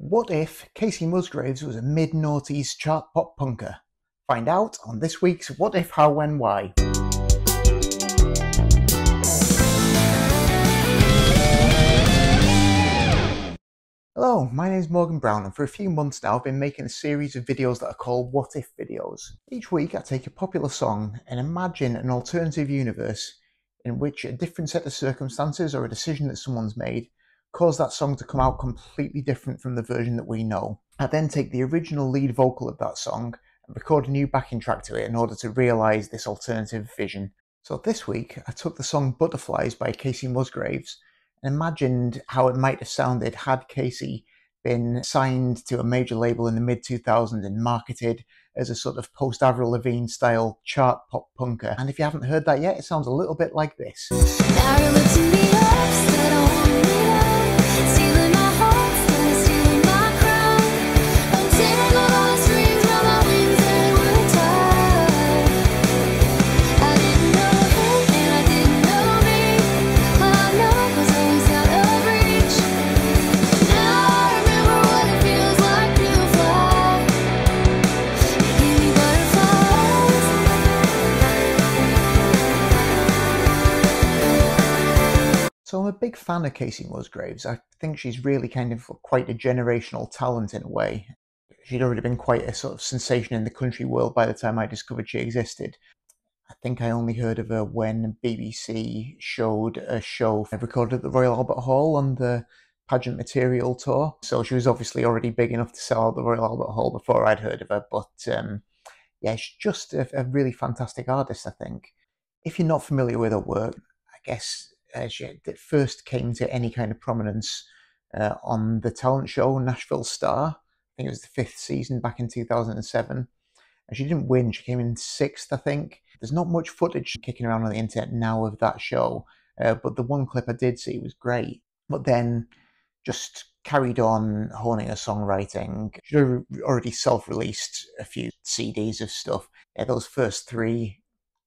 What if Kacey Musgraves was a mid-noughties chart pop punker? Find out on this week's What If, How, When, Why. Hello, my name is Morgan Brown, and for a few months now I've been making a series of videos that are called What If videos. Each week I take a popular song and imagine an alternative universe in which a different set of circumstances or a decision that someone's made cause that song to come out completely different from the version that we know. I then take the original lead vocal of that song and record a new backing track to it in order to realise this alternative vision. So this week I took the song Butterflies by Kacey Musgraves and imagined how it might have sounded had Kacey been signed to a major label in the mid-2000s and marketed as a sort of post-Avril Lavigne style chart pop punker. And if you haven't heard that yet, it sounds a little bit like this. So I'm a big fan of Kacey Musgraves. I think she's really kind of quite a generational talent in a way. She'd already been quite a sort of sensation in the country world by the time I discovered she existed. I think I only heard of her when BBC showed a show recorded at the Royal Albert Hall on the Pageant Material tour. So she was obviously already big enough to sell out the Royal Albert Hall before I'd heard of her. But yeah, she's just a really fantastic artist, I think. If you're not familiar with her work, I guess she first came to any kind of prominence on the talent show Nashville Star. I think it was the 5th season back in 2007. And she didn't win, she came in 6th, I think. There's not much footage kicking around on the internet now of that show, but the one clip I did see was great. But then just carried on honing her songwriting. She'd already self-released a few CDs of stuff. Yeah, those first 3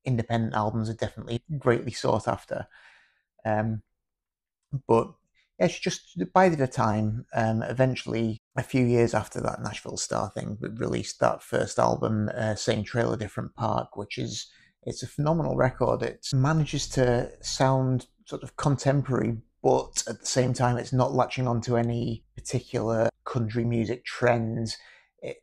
independent albums are definitely greatly sought after. But yeah, she just bided her time. Eventually, a few years after that Nashville Star thing, released that first album, Same Trailer, Different Park, it's a phenomenal record. It manages to sound sort of contemporary, but at the same time, it's not latching onto any particular country music trends. It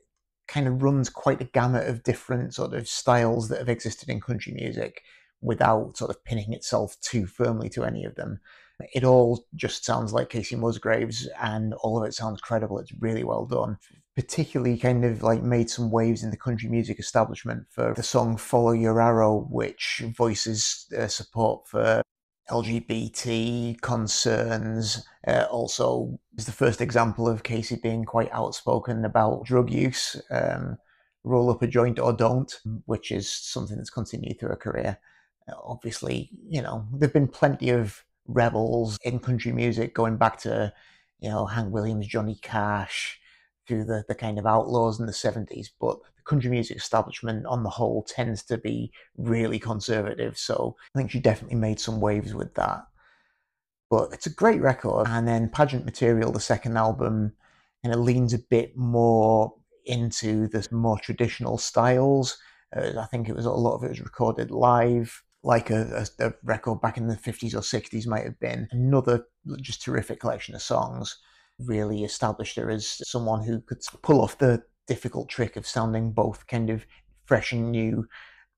kind of runs quite a gamut of different sort of styles that have existed in country music without sort of pinning itself too firmly to any of them. It all just sounds like Kacey Musgraves, and all of it sounds credible. It's really well done. Particularly kind of like made some waves in the country music establishment for the song Follow Your Arrow, which voices support for LGBT concerns. Also is the first example of Kacey being quite outspoken about drug use. Roll up a joint or don't, which is something that's continued through her career. Obviously, you know, there've been plenty of rebels in country music going back to, you know, Hank Williams, Johnny Cash, through the kind of outlaws in the 70s, but the country music establishment on the whole tends to be really conservative, so I think she definitely made some waves with that. But it's a great record. And then Pageant Material, the second album, kind of leans a bit more into the more traditional styles. I think a lot of it was recorded live, like a record back in the 50s or 60s might have been. Another just terrific collection of songs. Really established her as someone who could pull off the difficult trick of sounding both kind of fresh and new,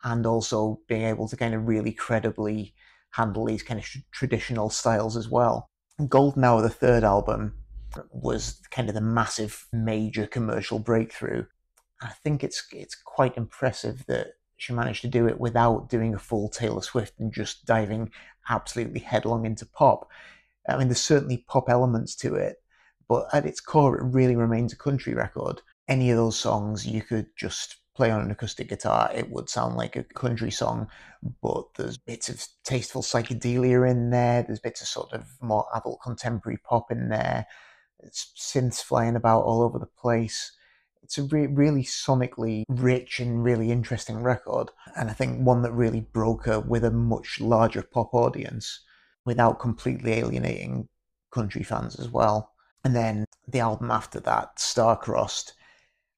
and also being able to kind of really credibly handle these kind of traditional styles as well. Golden Hour, the third album, was kind of the massive major commercial breakthrough. I think it's quite impressive that she managed to do it without doing a full Taylor Swift and just diving absolutely headlong into pop. I mean, there's certainly pop elements to it, but at its core, it really remains a country record. Any of those songs you could just play on an acoustic guitar, it would sound like a country song, but there's bits of tasteful psychedelia in there, there's bits of sort of more adult contemporary pop in there, it's synths flying about all over the place. It's a really sonically rich and really interesting record, and I think one that really broke her with a much larger pop audience without completely alienating country fans as well. And then the album after that, Star-Crossed,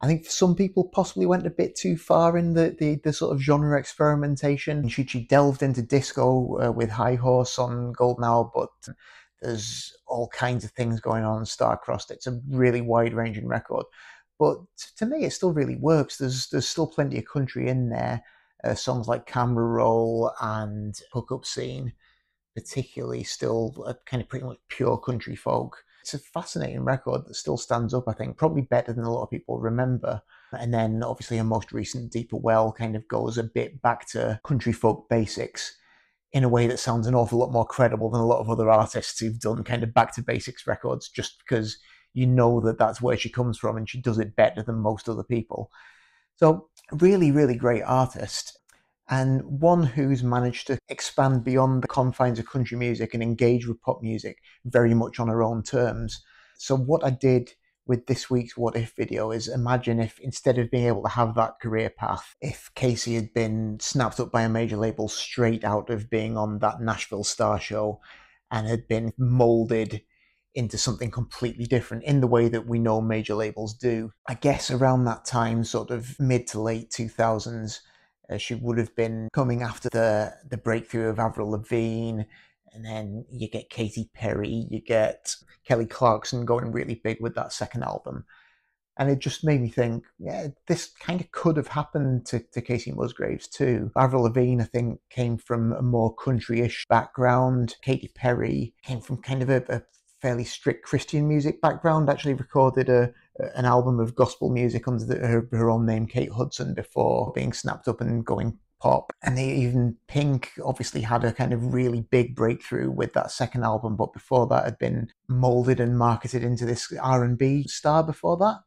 I think some people possibly went a bit too far in the sort of genre experimentation. She delved into disco with High Horse on Golden Hour, but there's all kinds of things going on in Star-Crossed. It's a really wide-ranging record. But to me, it still really works. There's still plenty of country in there. Songs like Camera Roll and Hook Up Scene, particularly, still kind of pretty much pure country folk. It's a fascinating record that still stands up, I think, probably better than a lot of people remember. And then obviously her most recent Deeper Well kind of goes a bit back to country folk basics in a way that sounds an awful lot more credible than a lot of other artists who've done kind of back to basics records, just because you know that that's where she comes from and she does it better than most other people. So really, really great artist, and one who's managed to expand beyond the confines of country music and engage with pop music very much on her own terms. So what I did with this week's What If video is imagine if, instead of being able to have that career path, if Kacey had been snapped up by a major label straight out of being on that Nashville Star Show and had been molded into something completely different in the way that we know major labels do. I guess around that time, sort of mid to late 2000s, she would have been coming after the breakthrough of Avril Lavigne, and then you get Katy Perry, you get Kelly Clarkson going really big with that second album. And it just made me think, yeah, this kind of could have happened to Kacey Musgraves too. Avril Lavigne, I think, came from a more country-ish background. Katy Perry came from kind of a fairly strict Christian music background, actually recorded an album of gospel music under her own name, Kate Hudson, before being snapped up and going pop. And even Pink obviously had a kind of really big breakthrough with that second album, but before that had been molded and marketed into this R&B star before that.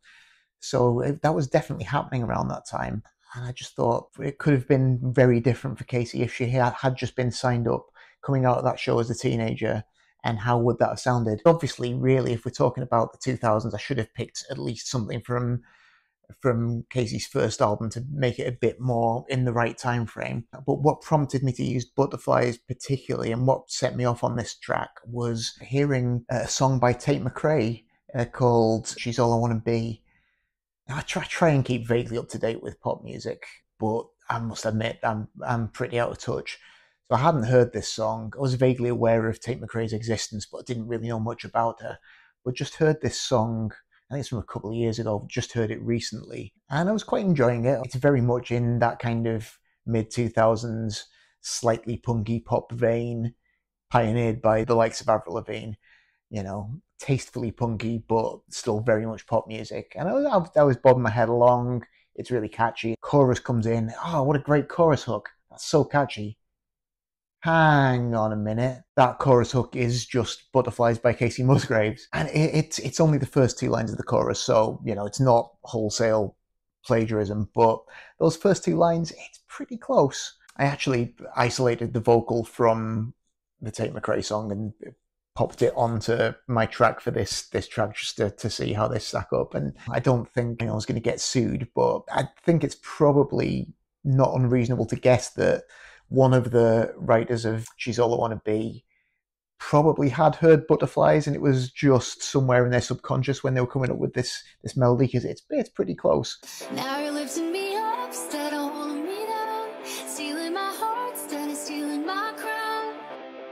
So that was definitely happening around that time. And I just thought it could have been very different for Kacey if she had just been signed up coming out of that show as a teenager. And how would that have sounded? Obviously, really, if we're talking about the 2000s, I should have picked at least something from Kacey's first album to make it a bit more in the right time frame. But what prompted me to use Butterflies particularly, and what set me off on this track, was hearing a song by Tate McRae called She's All I Want to Be. Now, I try and keep vaguely up to date with pop music, but I must admit I'm pretty out of touch. So I hadn't heard this song. I was vaguely aware of Tate McRae's existence, but didn't really know much about her. But just heard this song, I think it's from a couple of years ago, just heard it recently. And I was quite enjoying it. It's very much in that kind of mid-2000s, slightly punky pop vein, pioneered by the likes of Avril Lavigne. You know, tastefully punky, but still very much pop music. And I was bobbing my head along. It's really catchy. Chorus comes in. Oh, what a great chorus hook. That's so catchy. Hang on a minute. That chorus hook is just Butterflies by Kacey Musgraves. And it's only the first two lines of the chorus, so, you know, it's not wholesale plagiarism, but those first two lines, it's pretty close. I actually isolated the vocal from the Tate McRae song and popped it onto my track for this track just to see how they stack up. And I don't think I was going to get sued, but I think it's probably not unreasonable to guess that one of the writers of She's All I Want to Be probably had heard Butterflies, and it was just somewhere in their subconscious when they were coming up with this melody, because it's pretty close. Now you're lifting me up instead of holding me down, stealing my heart instead of stealing my crown.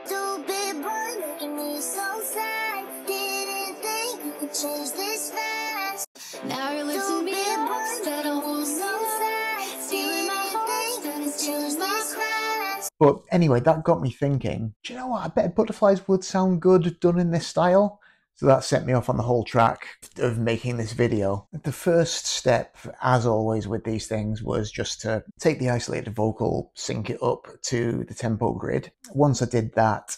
Stupid boy making me so sad, didn't think you could change this fast. Now you're lifting me up instead of holding me down, stealing my heart instead of stealing my crown. But anyway, that got me thinking, do you know what? I bet Butterflies would sound good done in this style. So that set me off on the whole track of making this video. The first step, as always with these things, was just to take the isolated vocal, sync it up to the tempo grid. Once I did that,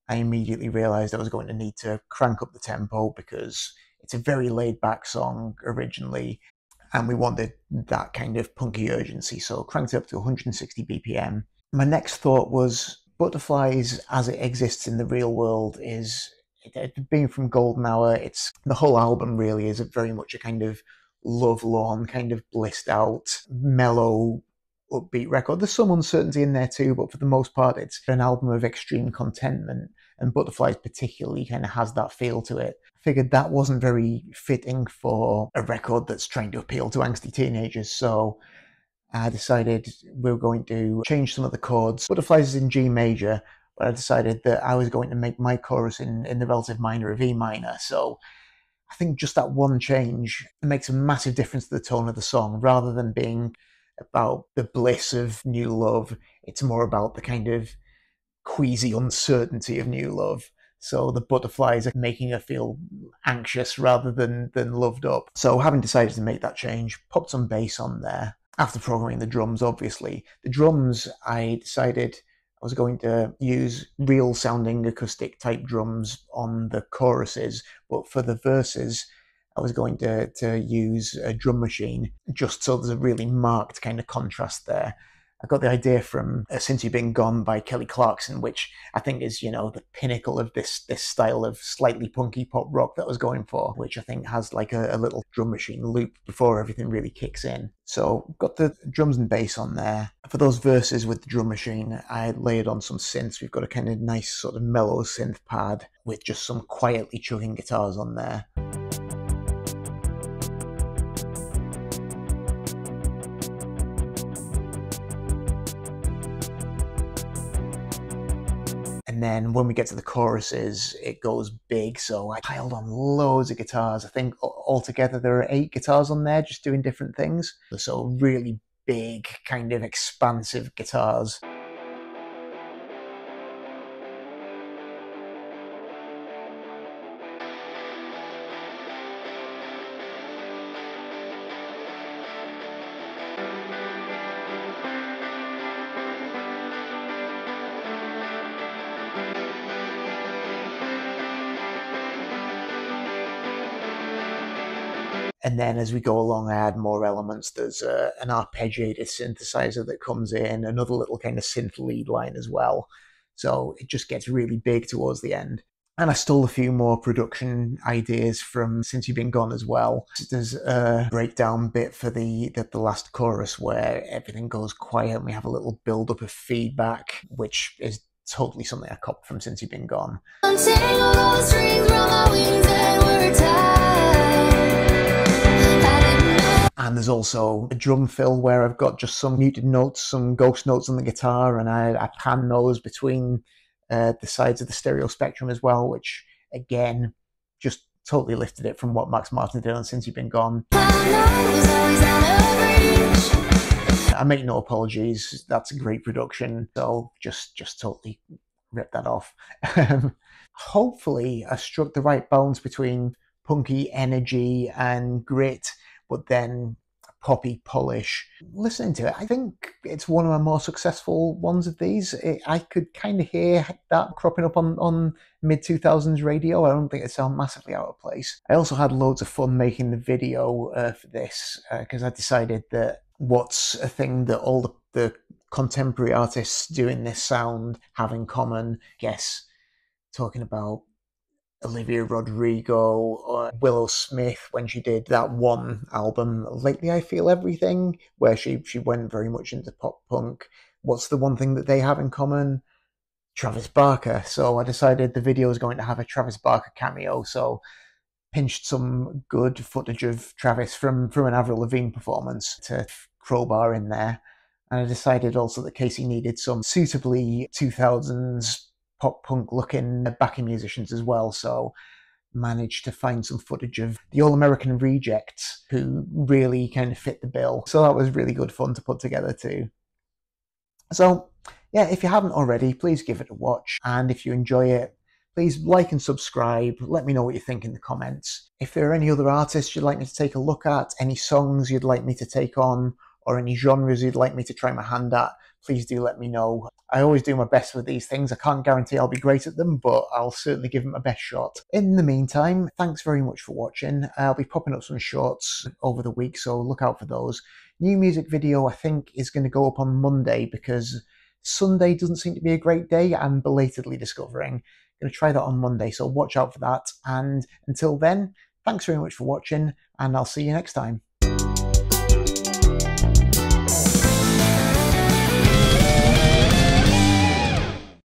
I immediately realized I was going to need to crank up the tempo, because it's a very laid back song originally, and we wanted that kind of punky urgency, so cranked it up to 160 BPM. My next thought was Butterflies as it exists in the real world is, being from Golden Hour, it's the whole album really is very much a kind of lovelorn, kind of blissed out, mellow, upbeat record. There's some uncertainty in there too, but for the most part it's an album of extreme contentment and Butterflies particularly kind of has that feel to it. I figured that wasn't very fitting for a record that's trying to appeal to angsty teenagers, so I decided we were going to change some of the chords. Butterflies is in G major, but I decided that I was going to make my chorus in the relative minor of E minor, so I think just that one change makes a massive difference to the tone of the song. Rather than being about the bliss of new love, it's more about the kind of queasy uncertainty of new love. So the butterflies are making her feel anxious rather than loved up. So having decided to make that change, popped some bass on there. After programming the drums, obviously. The drums, I decided I was going to use real sounding acoustic type drums on the choruses, but for the verses, I was going to use a drum machine, just so there's a really marked kind of contrast there. I got the idea from Since You've Been Gone by Kelly Clarkson, which I think is, you know, the pinnacle of this style of slightly punky pop rock that I was going for, which I think has like a little drum machine loop before everything really kicks in. So got the drums and bass on there. For those verses with the drum machine, I layered on some synths. We've got a kind of nice sort of mellow synth pad with just some quietly chugging guitars on there. And then when we get to the choruses, it goes big, so I piled on loads of guitars. I think altogether there are 8 guitars on there just doing different things. So really big, kind of expansive guitars. And then as we go along, I add more elements. There's an arpeggiated synthesizer that comes in, another little kind of synth lead line as well. So it just gets really big towards the end. And I stole a few more production ideas from Since You've Been Gone as well. There's a breakdown bit for the last chorus where everything goes quiet and we have a little build-up of feedback, which is totally something I copied from Since You've Been Gone. And there's also a drum fill where I've got just some muted notes, some ghost notes on the guitar, and I pan those between the sides of the stereo spectrum as well, which again just totally lifted it from what Max Martin did on Since You've Been Gone. I make no apologies, that's a great production, so just totally ripped that off. Hopefully I struck the right balance between punky energy and grit, but then poppy polish. Listening to it, I think it's one of my more successful ones of these. I could kind of hear that cropping up on mid-2000s radio. I don't think it sounded massively out of place. I also had loads of fun making the video for this, because I decided that what's a thing that all the contemporary artists doing this sound have in common. I guess talking about Olivia Rodrigo or Willow Smith when she did that one album, Lately I Feel Everything, where she went very much into pop punk. What's the one thing that they have in common? Travis Barker. So I decided the video was going to have a Travis Barker cameo, so pinched some good footage of Travis from an Avril Lavigne performance to crowbar in there. And I decided also that Kacey needed some suitably 2000s pop punk looking backing musicians as well, so managed to find some footage of the All-American Rejects who really kind of fit the bill. So that was really good fun to put together too. So yeah, if you haven't already, please give it a watch, and if you enjoy it, please like and subscribe. Let me know what you think in the comments. If there are any other artists you'd like me to take a look at, any songs you'd like me to take on, or any genres you'd like me to try my hand at, please do let me know. I always do my best with these things. I can't guarantee I'll be great at them, but I'll certainly give them my best shot. In the meantime, thanks very much for watching. I'll be popping up some shorts over the week, so look out for those. New music video, I think, is going to go up on Monday because Sunday doesn't seem to be a great day. I'm belatedly discovering. I'm going to try that on Monday, so watch out for that. And until then, thanks very much for watching, and I'll see you next time.